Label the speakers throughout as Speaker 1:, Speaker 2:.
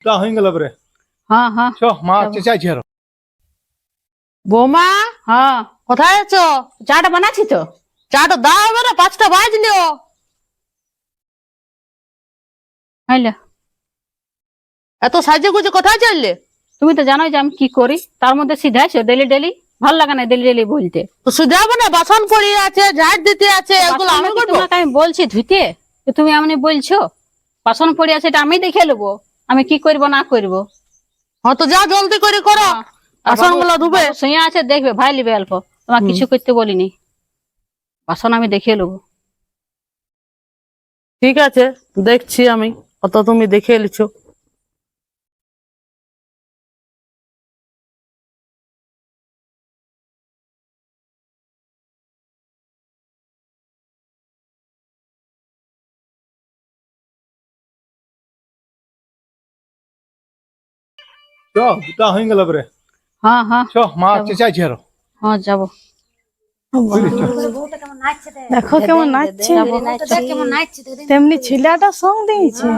Speaker 1: তা হয়ে গেল পরে।
Speaker 2: হ্যাঁ হ্যাঁ
Speaker 1: চ মা আসছে চাইছি আরো।
Speaker 3: বৌমা
Speaker 2: হ্যাঁ
Speaker 3: কোথায় আছো?
Speaker 2: চাটা বানাচ্ছি তো।
Speaker 3: চাটা দাও এবারে, 5টা বাজলো।
Speaker 2: হইলে
Speaker 3: এত সাজে গুজে কোথায় চললে?
Speaker 2: তুমি তো জানোই যে আমি কি করি, তার মধ্যে সিধা আছো ডেলি ডেলি। ভাল লাগে না ডেলি ডেলি বলতে।
Speaker 3: তো শুধাবো না, বাসন পড়ে আছে, ঝাড় দিতে আছে, এগুলো আমি করবো?
Speaker 2: তোমাকে আমি বলছি ধুইতে, তো তুমি এমনি বলছো। বাসন পড়ে আছে এটা আমি দেখে নেবো, আমি কি করব না করব।
Speaker 3: হ্যাঁ তো যা জলদি করে করো, বাসন গুলো ধুবে।
Speaker 2: শুয়ে আছে দেখবে ভাই লিবে অল্প, তোমার কিছু করতে বলিনি। বাসন আমি দেখে নেবো।
Speaker 3: ঠিক আছে, দেখছি আমি কত তুমি দেখে এলিছো।
Speaker 1: চ তা হয়ে গেল পরে।
Speaker 2: হ্যাঁ হ্যাঁ
Speaker 1: চ মা আসছে চাইছি আরো।
Speaker 2: হ্যাঁ যাবো।
Speaker 4: দেখো কেমন নাচছে, তেমনি ছেলেটা সং দিয়েছে।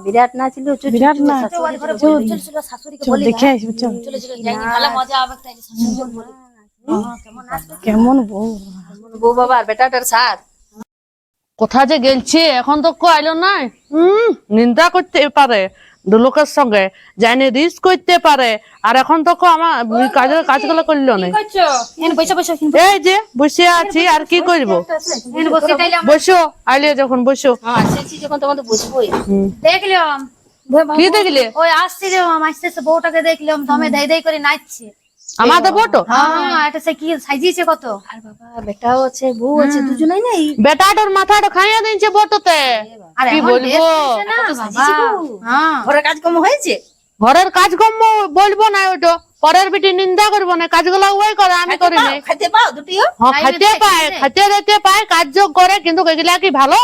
Speaker 5: বিরাট নাচছিল,
Speaker 4: বিরাট নাচ। চল দেখে আসবো, চল। কেমন বউ,
Speaker 5: বউ বাবার বেটাটার সাথ
Speaker 3: কোথা যে গেলছে এখন তো আইলো নাই। নিন্দা করতে পারে লোকের সঙ্গে, জানি রিস্ক করতে পারে, আর এখন তো আমার কাজগুলো করলো না। এই যে বসে আছি, আর কি করবো? বসো, আইলে যখন বসো।
Speaker 5: যখন তোমাদের বুঝবোই।
Speaker 6: দেখলাম
Speaker 3: কি দেখলে?
Speaker 6: ওই আসছিলাম, আসতেছে বউটাকে দেখলাম দমে দেই দেই করে নাচছে।
Speaker 3: আমাদের ফটো?
Speaker 6: হ্যাঁ, এটা সে কি সাজিয়েছে কত।
Speaker 5: আর বাবা বেটাও আছে বউ আছে, দুজনেই নাই।
Speaker 3: বেটাটার মাথাটা খাইয়া দিয়েছে বটোতে।
Speaker 6: আর
Speaker 3: কি
Speaker 6: এখন
Speaker 3: বলবো?
Speaker 6: ড্রেস না বাবা। হ্যাঁ,
Speaker 5: ঘরের কাজ কম হয়েছে।
Speaker 3: ঘরের কাজকর্ম বলবো না, ওইটা পরের বেটি নিন্দা করবো না, কাজগুলো ওই করে, আমি করি না।
Speaker 5: খাইতে পাও দুটিও?
Speaker 3: হ্যাঁ খাইতে পায়, খাইতে দিতে পায়, কাজ যোগ করে, কিন্তু এগুলা কি ভালো?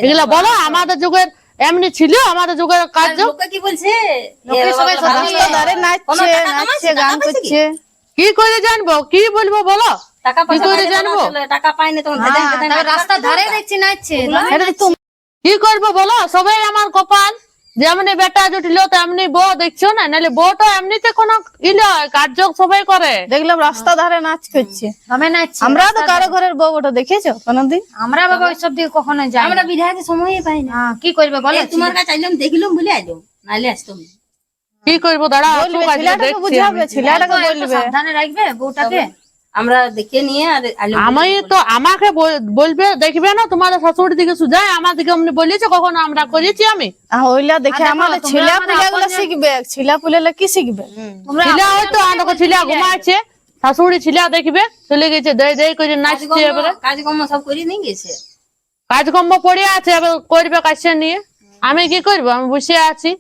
Speaker 3: এগুলা বলো আমাদের যুগের এমনি ছিল, আমাদের যুগের কাজ যোগ।
Speaker 5: লোকে কি বলছে?
Speaker 6: লোকে সবাই
Speaker 4: রাস্তা ধারে নাচছে, নাচছে, গান করছে।
Speaker 3: কি করে জানবো, কি বলবো বলো?
Speaker 5: টাকা পয়সা
Speaker 3: কি করে
Speaker 5: পাইলে
Speaker 3: জানবো?
Speaker 5: চলে, টাকা পাই না তখন ভেদাই ভেদাই
Speaker 6: তারপর রাস্তার ধারে দেখছি নাচছে।
Speaker 3: কি করবো বলো? সবাই আমার কপাল, যেমনি বেটা জুটিল তেমনি বউ, দেখছো না? নাহলে বউটা এমনিতে কোনো কাজ যোগ সবাই করে।
Speaker 4: দেখলাম রাস্তা ধারে নাচ করছে।
Speaker 6: দমে নাচছে।
Speaker 4: আমরা তো কারো ঘরের বউ ওটা দেখেছো কোনদিন?
Speaker 6: আমরা বাবা ওইসব দিকে কখনো যাই
Speaker 5: আমরা বিধাতে সময়ই পাই না।
Speaker 6: হ্যাঁ, কি করবে বলো।
Speaker 5: তোমার কাছে আইলাম, দেখলাম বলে আইলাম, নাইলে আসতাম না।
Speaker 3: কি করবো দাঁড়া,
Speaker 4: বলবে, ছেলেটাকে বুঝাবে, ছেলেটাকে বলবে।
Speaker 6: সাবধানে রাখবে বউটাকে।
Speaker 5: আমরা দেখে নিয়ে আর আইলাম।
Speaker 3: আমি তো আমাকে বলবে, দেখবে না তোমাদের শাশুড়ির দিকে সুজায়, আমার দিকে অমনি বলেছে কখনো আমরা করেছি? আমি
Speaker 4: ওইলা দেখে আমাদের ছেলে পুলে গুলো শিখবে, ছেলে পুলে কি শিখবে?
Speaker 3: ছিলা হয়তো আমাকে ছিলা ঘুমাচ্ছে, শাশুড়ি ছিলা দেখবে চলে গেছে, দেয় দেয় করে নাচছে। এবারে
Speaker 5: কাজকর্ম সব করে নিয়ে গেছে।
Speaker 3: কাজকর্ম পড়ে আছে, এবার করবে কাজটা নিয়ে। আমি কি করবো? আমি বসে আছি।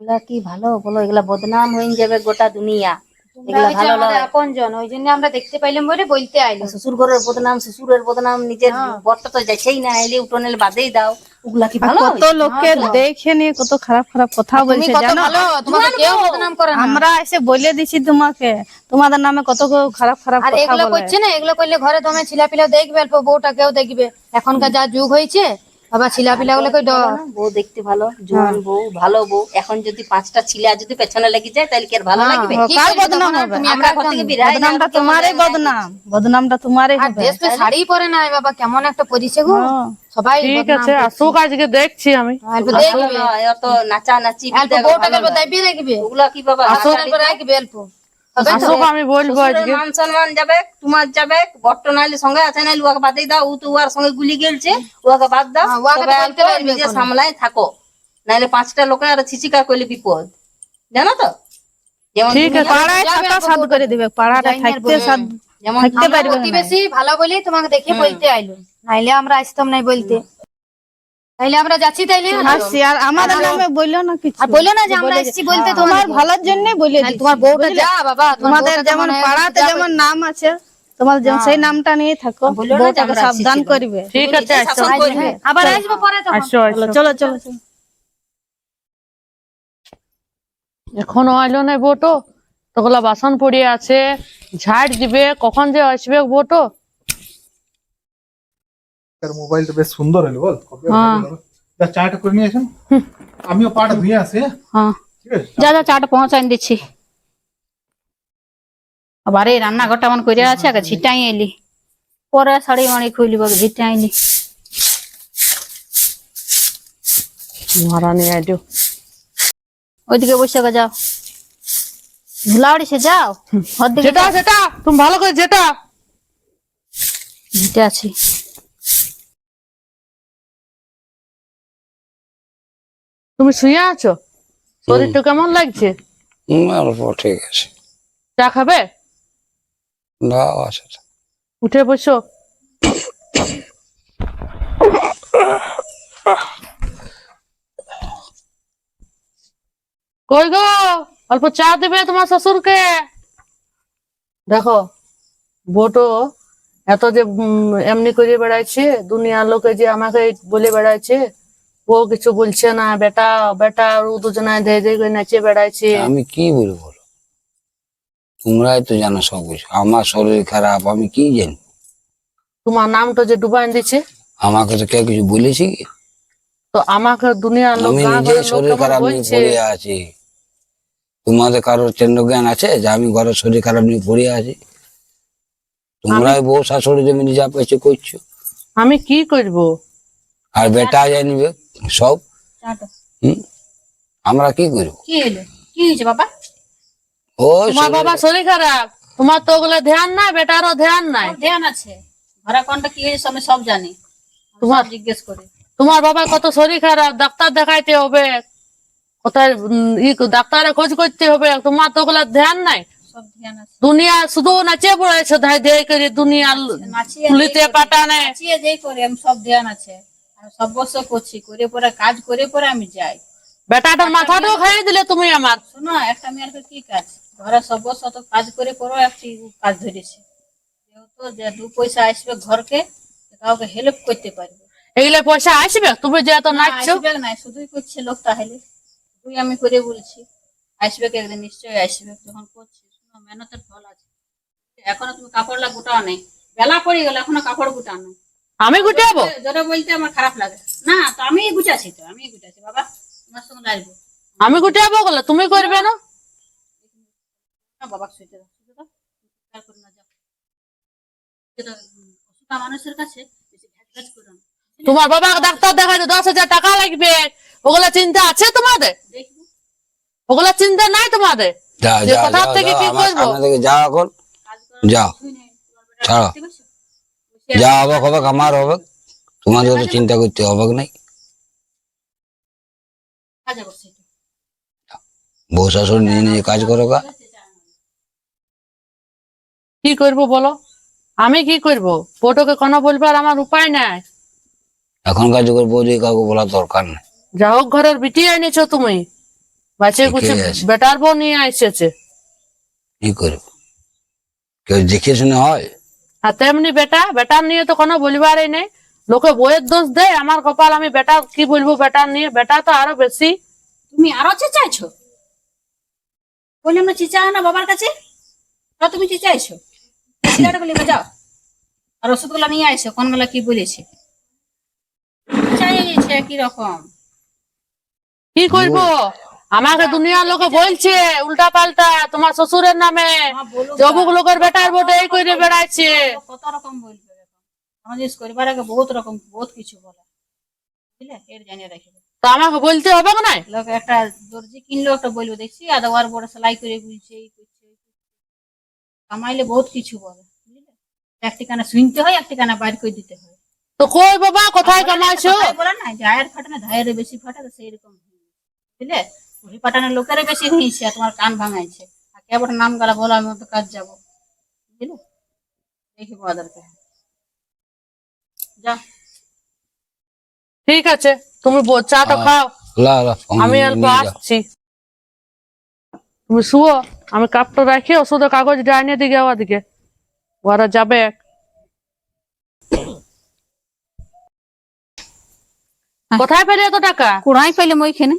Speaker 5: এগুলা কি ভালো বলো? এগুলা বদনাম হয়ে যাবে গোটা দুনিয়া। এগুলা ভালো নয়।
Speaker 6: আপনজন, ওই জন্য আমরা দেখতে পাইলাম বলে বলতে আইলাম।
Speaker 5: শ্বশুর ঘরের বদনাম, শ্বশুরের বদনাম, নিজের বরটা তো যাচ্ছেই না, এলে উঠোনে বাদেই দাও। ওগুলা কি ভালো?
Speaker 4: কত লোকে দেখে নিয়ে কত খারাপ খারাপ কথা বলছে জানো?
Speaker 6: তোমাকে কেউ বদনাম করে না।
Speaker 4: আমরা এসে বলে দিছি তোমাকে, তোমাদের নামে কত খারাপ খারাপ
Speaker 6: আর
Speaker 4: কথা
Speaker 6: এগুলো
Speaker 4: বলে।
Speaker 6: করছে না, এগুলো করলে ঘরে দমে ছিলাপিলা দেখবে, অল্প বউটা কেউ দেখবে। এখনকার যা যুগ হয়েছে, বাবা ছিলাপিলা গুলো
Speaker 5: বউ দেখতে ভালো, জোয়ান বউ, ভালো বউ। এখন যদি 5টা ছিলা যদি পেছনে লেগে যায়, তাহলে কি আর ভালো লাগবে?
Speaker 4: কার বদনাম হবে?
Speaker 5: আমরা ঘর থেকে বিরাই না,
Speaker 4: বদনামটা তোমারই বদনাম, বদনামটা তোমারই
Speaker 6: আর
Speaker 4: হবে।
Speaker 6: ড্রেস তো শাড়ি পরে নাই বাবা, কেমন একটা পরিছে গো। সবাই
Speaker 3: ঠিক আছে, আসুক, আজকে দেখছি আমি।
Speaker 6: অল্প দেখবে,
Speaker 5: অত নাচা নাচি
Speaker 6: অল্প বউটাকে অল্প দাবি রাখবে।
Speaker 5: ওগুলা কি বাবা?
Speaker 6: অল্প রাখবে অল্প।
Speaker 3: আসুক, আমি বলবো আজকে।
Speaker 5: মান সম্মান যাবে, তোমার যাবে, বট্ট নাইলে সঙ্গে আছে, নাইলে ওকে বাদেই দাও। ও তো ওর সঙ্গে গুলি গেলছে, ওকে বাদ দাও। তবে অল্প নিজে সামলাই থাকো, নাইলে 5টা লোকে আর ছিচিকা করলে বিপদ, জানো তো? যেমন
Speaker 3: ঠিক আছে,
Speaker 4: পাড়ায় থাকা সাধ করে দিবে, পাড়াটা থাকতে সাধ
Speaker 5: যেমন
Speaker 4: থাকতে পারবে না।
Speaker 6: প্রতিবেশী ভালো বলেই তোমাকে দেখে বলতে আইলো, নাইলে আমরা আসতাম নাই বলতে। তাইলে আমরা যাচ্ছি, তাইলে
Speaker 4: হাসি, আর আমাদের নামে বললো না কিছু।
Speaker 6: আর বললো না যে আমরা আসছি বলতে।
Speaker 4: তোমার ভালোর জন্য বলে দিচ্ছি।
Speaker 6: তোমার বউটা যা বাবা,
Speaker 4: তোমাদের যেমন পাড়াতে যেমন নাম আছে, তোমার যেমন সেই নামটা নিয়ে থাকো, বউটাকে সাবধান করবে।
Speaker 3: ঠিক আছে, আসো,
Speaker 6: আবার আসবো পরে তখন।
Speaker 3: আসো, আসো।
Speaker 4: চলো চলো চলো।
Speaker 3: এখনো আইলো না বটো, তোগুলা বাসন পড়ে আছে, ঝাড় দিবে, কখন যে আসবে বটো।
Speaker 1: মোবাইলটা বেশ সুন্দর হলো বল।
Speaker 3: হ্যাঁ
Speaker 1: যা চাটা করে নিয়ে আসেন, আমিও পাটা ধুয়ে আসি, হ্যাঁ?
Speaker 2: হ্যাঁ
Speaker 1: ঠিক আছে?
Speaker 2: যা যা চাটা পৌঁছাই দিচ্ছি। আবার এই রান্নাঘরটা মন করে আছে, আগে ঝিটাই এলি, পরে শাড়ি মাড়ি খুইলি ঝিটাই এলি।
Speaker 3: মহারানী আইডিও
Speaker 2: ওইদিকে বসে যাও, ধুলাবাড়ি সে যাও, ওর দিকে
Speaker 3: যেটা সেটা তুমি ভালো করে যেটা
Speaker 2: ঝিটে আছি।
Speaker 3: তুমি শুয়ে আছো, শরীরটা কেমন লাগছে?
Speaker 7: অল্প ঠিক আছে,
Speaker 3: চা খাবে?
Speaker 7: দাও আছে।
Speaker 3: উঠে বসো। কই গো, অল্প চা দেবে তোমার শ্বশুরকে? দেখো বটো এত যে এমনি করে বেড়াইছে, দুনিয়ার লোকে যে আমাকে বলে বেড়াইছে, ও কিছু বলছে না। বেটা বেটা ও দুজনায় ধেয়ে ধেয়ে করে নাচে বেড়াইছে।
Speaker 7: আমি কি বলবো বলো, তোমরাই তো জানো সবকিছু। আমার শরীর খারাপ, আমি কি জানি?
Speaker 3: তোমার নামটা যে ডুবাই দিচ্ছে,
Speaker 7: আমাকে তো কেউ কিছু বলেছি কি?
Speaker 3: তো আমাকে দুনিয়ার লোক
Speaker 7: আমি
Speaker 3: গাঁ
Speaker 7: নিজে
Speaker 3: ঘরের লোক
Speaker 7: শরীর
Speaker 3: কেমন
Speaker 7: খারাপ নিয়ে
Speaker 3: বলছে।
Speaker 7: পড়ে আছি। তোমাদের কারোর কেন্দ্র জ্ঞান আছে যে আমি ঘরের শরীর খারাপ নিয়ে পড়ে আছি? তোমরাই বউ শাশুড়ি জমি যা পেয়েছো করছো,
Speaker 3: আমি কি করব?
Speaker 7: আর বেটা জানিবে সব।
Speaker 2: চাটা
Speaker 7: আমরা কি করবো?
Speaker 2: কি হলো, কি হয়েছে বাবা?
Speaker 7: ওই
Speaker 3: তোমার বাবা শরীর খারাপ, তোমার তো ওগুলো ধ্যান নাই, বেটারও ধ্যান নাই।
Speaker 2: সব ধ্যান আছে, ঘরে কোনটা কি হয়েছে আমি সব জানি,
Speaker 3: তোমার
Speaker 2: জিজ্ঞেস করে।
Speaker 3: তোমার বাবা কত শরীর খারাপ, ডাক্তার দেখাইতে হবে, কোথায় ডাক্তারে খোঁজ করতে হবে। তোমার তো ওগুলো ধ্যান নাই।
Speaker 2: সব ধ্যান আছে,
Speaker 3: দুনিয়া শুধু নাচে পড়েছে ধাই ধেয়ে করে, দুনিয়া
Speaker 2: নাচিয়ে
Speaker 3: তুলিতে পাটানে।
Speaker 2: নাচিয়ে যেই করে আমি সব ধ্যান আছে, আমি সব বছর করছি, করে পরে কাজ করে পরে আমি যাই।
Speaker 3: বেটাটার মাথাটাও খাইয়ে দিলে তুমি আমার।
Speaker 2: শোনো, একটা মেয়ের কি কাজ, ঘরে সব বছর তো কাজ করে পরেও একটি কাজ ধরেছে, যেহেতু যে দু পয়সা আসবে ঘরকে, কাউকে হেল্প করতে পারবে।
Speaker 3: এগুলো পয়সা আসবে, তুমি যে এত নাচছো।
Speaker 2: আসবে না, শুধুই করছে লোক, তাহলে শুধুই আমি করে বলছি, আসবে কি একদিন, নিশ্চয়ই আসবে। যখন করছি শোনো, মেহনতের ফল আছে। এখনো তুমি কাপড় গুটাও নেই, বেলা পড়ে গেল, এখনো কাপড় গুটাও নেই।
Speaker 3: আমি গুটাবো?
Speaker 2: জোরে বলতে আমার খারাপ লাগে না, তো আমি গুটাছি, তো আমি গুটাছি বাবা, তোমার সঙ্গে লাগবো
Speaker 3: আমি গুটাবো বলে তুমি করবে না?
Speaker 2: না। বাবা শুইতে দাও, শুইতে দাও, চিৎকার করে না যাও। যেটা অসুস্থ মানুষের কাছে বেশি ঘ্যাচ করো না,
Speaker 3: তোমার বাবা ডাক্তার দেখাইতে 10,000 টাকা লাগবে, ওগুলা চিন্তা আছে তোমাদের?
Speaker 2: দেখবো।
Speaker 3: ওগুলা চিন্তা নাই তোমাদের?
Speaker 7: যা
Speaker 3: যে
Speaker 7: যা
Speaker 3: কোথা থেকে কি
Speaker 7: আমার
Speaker 3: করবো?
Speaker 7: সামনে থেকে যা এখন,
Speaker 2: কাজ করার
Speaker 7: যাও
Speaker 2: কিছুই নেই, তোমার বেটা
Speaker 7: ছাড়ো,
Speaker 2: ঠিক আছে? বসে
Speaker 7: যা হবে হবে, আমার হবে, তোমাদের তো চিন্তা করতে হবে নাই।
Speaker 2: কাজে বসে একটু।
Speaker 7: বউ শাশুড়ি নিজে নিজে কাজ করো গা।
Speaker 3: কি করব বলো? আমি কি করব? ফটোকে কোনো বলবার আমার উপায় নাই।
Speaker 7: এখনকার যুগের বৌদি কাউকে বলা দরকার নেই।
Speaker 3: যা হোক ঘরের বিটি এনেছো তুমি, বাচ্চা কুচে
Speaker 7: ঠিকই আছে।
Speaker 3: বেটার বউ নিয়ে এসেছে।
Speaker 7: কি করবো, কেউ দেখে শুনে হয়?
Speaker 3: আর তেমনি বেটা, বেটার নিয়ে তো কোনো বলবারই নেই। লোকে বইয়ের দোষ দেয়, আমার কপাল, আমি বেটা কি বলবো বেটার নিয়ে? বেটা তো আরো বেশি।
Speaker 2: তুমি আরো চেঁচাইছো, বললাম না চেঁচাও না বাবার কাছে, তো তুমি চেঁচাইছো। ছেলেটা বলে যাও, আর ওষুধগুলো নিয়ে আইসো, কোনগুলো কি বলেছে, চাইছে কি রকম।
Speaker 3: কি করব? আমাকে দুনিয়ার লোকে বলছে উল্টা পাল্টা তোমার শ্বশুরের নামে, জবুক লোকের বেটার বোটে এই করে বেড়াইছে।
Speaker 2: কত রকম বলবে, সমাজ করিবার আগে বহুত রকম বহুত কিছু বলে, বুঝলে, এর জানিয়ে রাখবে।
Speaker 3: তো আমাকে বলতে হবে না?
Speaker 2: লোক একটা দর্জি কিনলো, একটা বলবো দেখছি আধা ওয়ার বড় সেলাই করে বুঝছে, এই করছে, এই করছে। কামাইলে বহুত কিছু বলে, বুঝলে, একটি কানা শুনতে হয়, একটি কানা বাইর করে দিতে হয়।
Speaker 3: তো কই বাবা কোথায় কামাইছো?
Speaker 2: বলে না যে আয়ের ফাটে না ধায়ের বেশি ফাটে, তো সেই রকম, বুঝলে, ঘুরি পাটানোর লোকের বেশি হয়েছে, আর তোমার কান ভাঙাইছে, আর কেবল নাম গালা বলো আমি তো কাজ যাবো, বুঝলে, দেখি বাদারকে যা।
Speaker 3: ঠিক আছে, তুমি চাটা খাও,
Speaker 7: লা লা,
Speaker 3: আমি অল্প
Speaker 7: নিয়ে যাও।
Speaker 3: আসছি। তুমি শুও, আমি কাপটা রাখি, ওষুধের কাগজ ডাইনে দিকে ওর দিকে, ওরা যাবে। কোথায় পেলে এত টাকা?
Speaker 2: কুড়াই পাইলাম ওইখানে।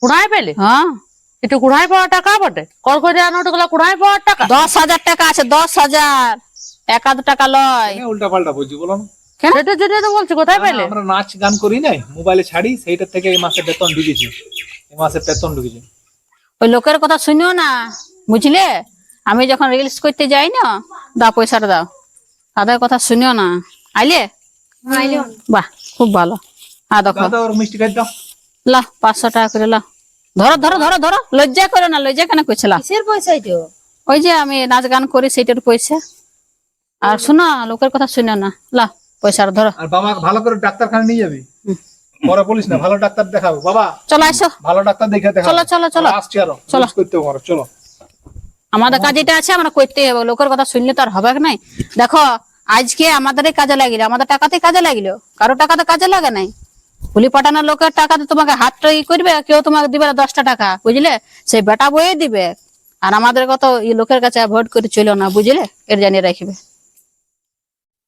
Speaker 3: কুড়াই পেলে?
Speaker 2: হ্যাঁ,
Speaker 3: একটু কুড়াই পাওয়ার টাকা বটে, কল করে নোটগুলো কুড়াই পাওয়ার টাকা।
Speaker 2: 10,000 টাকা আছে, 10,000, 1,000 টাকা লয়।
Speaker 1: উল্টা পাল্টা বলছি, বলো না।
Speaker 2: কেন?
Speaker 3: সেটার জন্য তো বলছি, কোথায় পাইলে?
Speaker 1: আমরা নাচ গান করি নাই, মোবাইলে ছাড়ি, সেইটার থেকে এই মাসে বেতন ঢুকেছে, এই মাসে বেতন ঢুকেছে।
Speaker 2: ওই লোকের কথা শুনিও না, বুঝলে? আমি যখন রিলস করতে যাই না, দাও পয়সাটা দাও, তাদের কথা শুনিও না। আইলে বাহ, খুব ভালো। হ্যাঁ দেখো,
Speaker 1: দাদা ওর মিষ্টি খাই দাও।
Speaker 2: লা 500 টাকা করে লা। ধরো ধরো ধরো ধরো, লজ্জা করো না, লজ্জা কেন করছে? লা,
Speaker 5: কিসের পয়সা এটা?
Speaker 2: ওই যে আমি নাচ গান করি সেইটার পয়সা। আর শোনো, লোকের কথা শুনিও না, লা পয়সাটা ধরো।
Speaker 1: আর বাবা ভালো করে ডাক্তারখানা নিয়ে যাবি, পরে বলিস না, ভালো ডাক্তার দেখাবো বাবা,
Speaker 2: চলো আসো,
Speaker 1: ভালো ডাক্তার দেখে দেখাবো।
Speaker 2: চলো চলো চলো,
Speaker 1: আসছি আরো,
Speaker 2: চলো।
Speaker 1: করতে পারো, চলো।
Speaker 2: আমাদের কাজ এটা আছে, আমরা করতেই হবে। লোকের কথা শুনলে তো আর হবে নাই। দেখো, আজকে আমাদের কাজে লাগিল, আমাদের টাকাতে কাজে লাগিল, কারো টাকাতে কাজে লাগে নাই। পুলি পাঠানোর লোকের টাকাতে তোমাকে হাতটা ই করবে, কেউ তোমাকে দিবে না 10টা টাকা, বুঝলে? সেই বেটা বয়ে দিবে। আর আমাদের কত এই লোকের কাছে ভোট করে চলো না, বুঝলে? এর জানিয়ে রাখবে।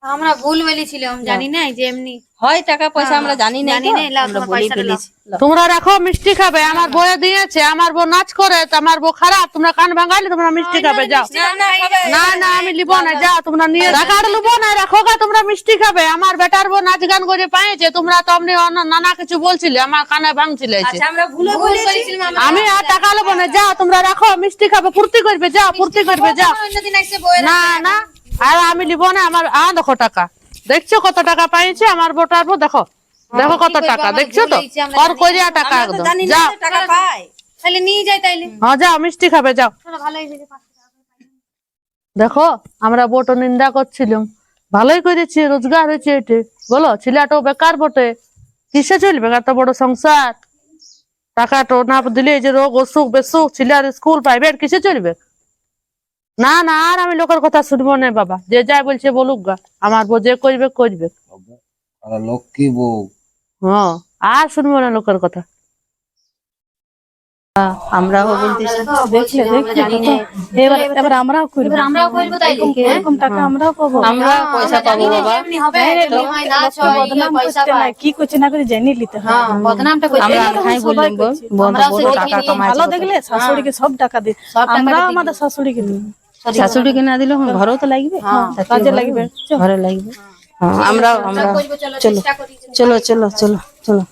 Speaker 6: আমরা ভুল বলেছিলাম, জানি না যে এমনি
Speaker 5: হয় টাকা পয়সা আমরা জানি না,
Speaker 6: জানি না, লাও
Speaker 5: আমরা
Speaker 6: তোমার
Speaker 5: বলি
Speaker 6: পয়সাটা লাও।
Speaker 5: ফেলেছি।
Speaker 3: তোমরা রাখো, মিষ্টি খাবে। আমার বয়ে দিয়েছে, আমার বউ নাচ করে, তো আমার বউ খারাপ, তোমরা কান ভাঙাইলে তোমরা মিষ্টি খাবে, যাও। না না, আমি লিব না, যাও তোমরা নিয়ে টাকার লিবো না, রাখো গা, তোমরা মিষ্টি খাবে। আমার বেটার বউ নাচ গান করে পাইছে, তোমরা তো অমনি নানা কিছু বলছিলে, আমার কানে ভাঙছিলে।
Speaker 5: আচ্ছা, আমরা ভুলে বলেছিলাম।
Speaker 3: আমি আর টাকা নেবো না, যাও তোমরা রাখো, মিষ্টি খাবে, ফুর্তি করবে, যাও ফুর্তি করবে, যাও।
Speaker 6: অন্যদিন এসে বইয়ের
Speaker 3: না না, আর আমি লিব না। আমার দেখো টাকা, দেখছো কত টাকা পাইছে আমার বউটার বউ, দেখো দেখো কত টাকা, দেখছো তো? আর কইয়া টাকা একদম, যাও।
Speaker 5: টাকা পাই,
Speaker 6: তাহলে নিয়ে যাই, তাইলে
Speaker 3: হ্যাঁ যাও, মিষ্টি খাবে, যাও।
Speaker 6: চলো, ভালো হয়েছে যে 500 টাকা করে পাইলাম।
Speaker 3: দেখো, আমরা বউটো নিন্দা করছিলাম, ভালোই করেছি, রোজগার হয়েছে এতে। বলো, ছেলেটাও বেকার বটে, কিসে চলবে এত বড় সংসার? টাকাটো না দিলে এই যে রোগ অসুখ বেসুখ, ছেলের স্কুল প্রাইভেট, কিসে চলবে? না না, আর আমি লোকের কথা শুনবো না বাবা, যে যাই বলছে বলুক গা, আমার বউ যে করবে করবে।
Speaker 7: আর লক্ষ্মী বউ।
Speaker 3: হ্যাঁ, আর শুনবো না লোকের কথা।
Speaker 5: আমরাও বলতেছি।
Speaker 4: এবার আমরাও করবো,
Speaker 6: এবার আমরাও করবো, তাইলে
Speaker 4: এরকম টাকা আমরাও পাবো।
Speaker 5: আমরা পয়সা পাবো বাবা।
Speaker 6: এমনি হবে, এমনি হয়, নাচ হয়,
Speaker 4: বদনাম
Speaker 6: পয়সা
Speaker 4: করতে
Speaker 6: পায়।
Speaker 4: নাই, কি করছে না করে জানি নিতে হয়।
Speaker 6: হ্যাঁ, বদনামটা করছে।
Speaker 5: আমরা খাই বললাম
Speaker 6: আমরাও
Speaker 5: বড়
Speaker 6: সেই
Speaker 5: টাকা
Speaker 6: দেখি,
Speaker 5: কামাই।
Speaker 4: ভালো দেখলে শাশুড়িকে সব টাকা দিই, আমরা আমাদের শাশুড়িকে দিই,
Speaker 5: শাশুড়িকে না দিলে ঘরেও তো লাগবে,
Speaker 4: কাজে লাগবে।
Speaker 5: ঘরে লাগবে। হ্যাঁ, আমরা
Speaker 6: করবো, চলো,
Speaker 5: চলো
Speaker 6: চেষ্টা করি।
Speaker 5: চলো চলো চলো চলো।